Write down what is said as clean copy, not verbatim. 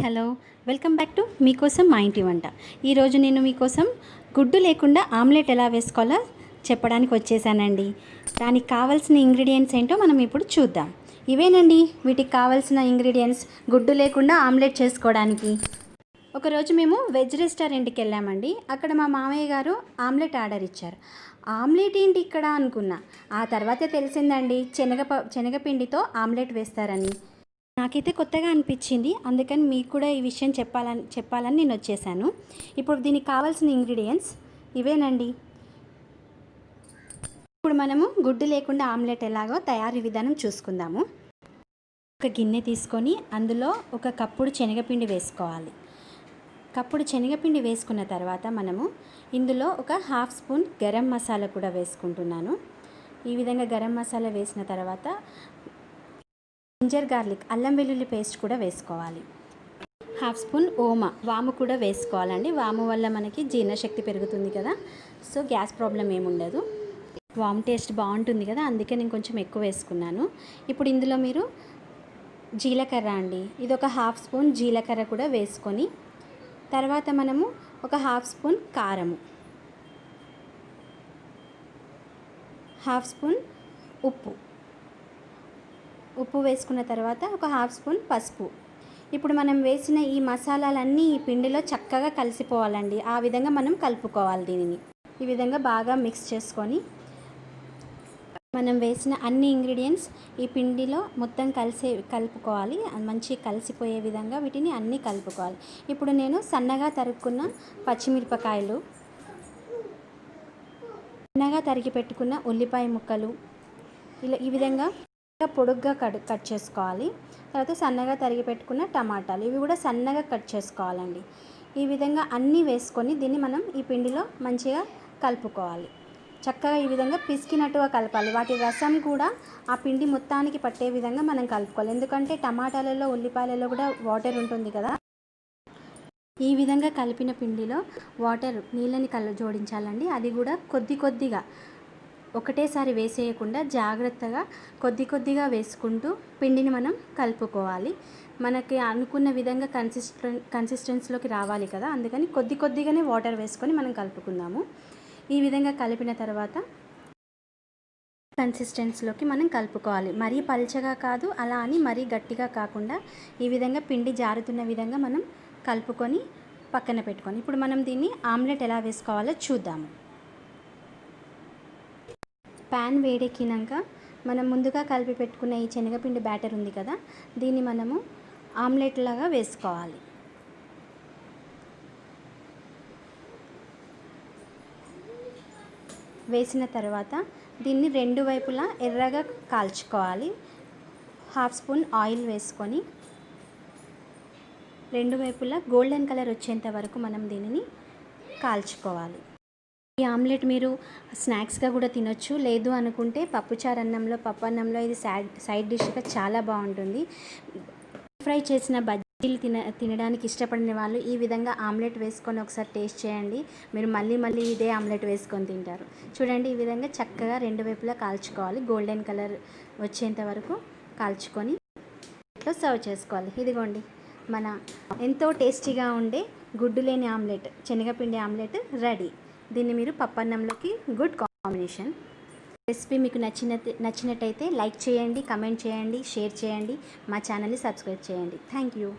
Hello, welcome back to మీకోసం మా ఇంటి వంట. ఈరోజు నేను మీకోసం గుడ్డు లేకుండా ఆమ్లెట్ ఎలా వేసుకోవాలో చెప్పడానికి వచ్చేసానండి. దానికి కావాల్సిన ఇంగ్రీడియంట్స్ ఏంటో మనం ఇప్పుడు చూద్దాం. ఇవేనండి వీటికి కావాల్సిన ఇంగ్రీడియంట్స్ గుడ్డు లేకుండా ఆమ్లెట్ చేసుకోవడానికి. ఒకరోజు మేము వెజ్ రెస్టారెంట్కి వెళ్ళామండి. అక్కడ మా మామయ్య గారు ఆమ్లెట్ ఆర్డర్ ఇచ్చారు. ఆమ్లెట్ ఏంటి ఇక్కడ అనుకున్నా. ఆ తర్వాతే తెలిసిందండి శనగపిండితో ఆమ్లెట్ వేస్తారని. నాకైతే కొత్తగా అనిపించింది. అందుకని మీకు కూడా ఈ విషయం చెప్పాలని నేను వచ్చేసాను. ఇప్పుడు దీనికి కావాల్సిన ఇంగ్రీడియంట్స్ ఇవేనండి. ఇప్పుడు మనము గుడ్డు లేకుండా ఆమ్లెట్ ఎలాగో తయారీ విధానం చూసుకుందాము. ఒక గిన్నె తీసుకొని అందులో ఒక కప్పుడు శనగపిండి వేసుకోవాలి. కప్పుడు శనగపిండి వేసుకున్న తర్వాత మనము ఇందులో ఒక హాఫ్ స్పూన్ గరం మసాలా కూడా వేసుకుంటున్నాను. ఈ విధంగా గరం మసాలా వేసిన తర్వాత జింజర్ గార్లిక్ అల్లం వెల్లుల్లి పేస్ట్ కూడా వేసుకోవాలి. హాఫ్ స్పూన్ వాము కూడా వేసుకోవాలండి. వాము వల్ల మనకి జీర్ణశక్తి పెరుగుతుంది కదా, సో గ్యాస్ ప్రాబ్లం ఏముండదు. వాము టేస్ట్ బాగుంటుంది కదా, అందుకే నేను కొంచెం ఎక్కువ వేసుకున్నాను. ఇప్పుడు ఇందులో మీరు జీలకర్ర అండి, ఇది ఒక హాఫ్ స్పూన్ జీలకర్ర కూడా వేసుకొని తర్వాత మనము ఒక హాఫ్ స్పూన్ కారము, హాఫ్ స్పూన్ ఉప్పు వేసుకున్న తర్వాత ఒక హాఫ్ స్పూన్ పసుపు. ఇప్పుడు మనం వేసిన ఈ మసాలాలన్నీ ఈ పిండిలో చక్కగా కలిసిపోవాలండి. ఆ విధంగా మనం కలుపుకోవాలి. దీనిని ఈ విధంగా బాగా మిక్స్ చేసుకొని మనం వేసిన అన్ని ఇంగ్రీడియంట్స్ ఈ పిండిలో మొత్తం కలుపుకోవాలి. మంచి కలిసిపోయే విధంగా వీటిని అన్నీ కలుపుకోవాలి. ఇప్పుడు నేను సన్నగా తరుక్కున్న పచ్చిమిరపకాయలు, సన్నగా తరిగి పెట్టుకున్న ఉల్లిపాయ ముక్కలు ఇలా ఈ విధంగా పొడుగ్గా కట్ చేసుకోవాలి. తర్వాత సన్నగా తరిగి పెట్టుకున్న టమాటాలు, ఇవి కూడా సన్నగా కట్ చేసుకోవాలండి. ఈ విధంగా అన్నీ వేసుకొని దీన్ని మనం ఈ పిండిలో మంచిగా కలుపుకోవాలి. చక్కగా ఈ విధంగా పిసికినట్టుగా కలపాలి. వాటి రసం కూడా ఆ పిండి మొత్తానికి పట్టే విధంగా మనం కలుపుకోవాలి. ఎందుకంటే టమాటాలలో ఉల్లిపాయలలో కూడా వాటర్ ఉంటుంది కదా. ఈ విధంగా కలిపిన పిండిలో నీళ్ళని జోడించాలండి. అది కూడా కొద్దిగా ఒకటేసారి వేసేయకుండా జాగ్రత్తగా కొద్దిగా వేసుకుంటూ పిండిని మనం కలుపుకోవాలి. మనకి అనుకున్న విధంగా కన్సిస్టెన్సీలోకి రావాలి కదా, అందుకని కొద్దిగానే వాటర్ వేసుకొని మనం కలుపుకుందాము. ఈ విధంగా కలిపిన తర్వాత కన్సిస్టెన్సీలోకి మనం కలుపుకోవాలి. మరీ పల్చగా కాదు, అలా అని మరీ గట్టిగా కాకుండా ఈ విధంగా పిండి జారుతున్న విధంగా మనం కలుపుకొని పక్కన పెట్టుకొని ఇప్పుడు మనం దీన్ని ఆమ్లెట్ ఎలా వేసుకోవాలో చూద్దాము. ప్యాన్ వేడెక్కినాక మనం ముందుగా కలిపి పెట్టుకున్న ఈ శనగపిండి బ్యాటర్ ఉంది కదా, దీన్ని మనము ఆమ్లెట్ లాగా వేసుకోవాలి. వేసిన తర్వాత దీన్ని రెండు వైపులా ఎర్రగా కాల్చుకోవాలి. హాఫ్ స్పూన్ ఆయిల్ వేసుకొని రెండు వైపులా గోల్డెన్ కలర్ వచ్చేంత వరకు మనం దీనిని కాల్చుకోవాలి. ఈ ఆమ్లెట్ మీరు స్నాక్స్గా కూడా తినొచ్చు. లేదు అనుకుంటే పప్పు అన్నంలో ఇది సైడ్ డిష్గా చాలా బాగుంటుంది. ఫ్రై చేసిన బజ్జీలు తినడానికి ఇష్టపడిన వాళ్ళు ఈ విధంగా ఆమ్లెట్ వేసుకొని ఒకసారి టేస్ట్ చేయండి. మీరు మళ్ళీ ఇదే ఆమ్లెట్ వేసుకొని తింటారు. చూడండి, ఈ విధంగా చక్కగా రెండు వైపులా కాల్చుకోవాలి. గోల్డెన్ కలర్ వచ్చేంత వరకు కాల్చుకొని ఇట్లా సర్వ్ చేసుకోవాలి. ఇదిగోండి, మన ఎంతో టేస్టీగా ఉండే గుడ్డు లేని ఆమ్లెట్, శనగపిండి ఆమ్లెట్ రెడీ. దీన్ని మీరు పప్పన్నంలోకి గుడ్ కాంబినేషన్. రెసిపీ మీకు నచ్చినట్టయితే లైక్ చేయండి, కమెంట్ చేయండి, షేర్ చేయండి, మా ఛానల్ని సబ్స్క్రైబ్ చేయండి. Thank you.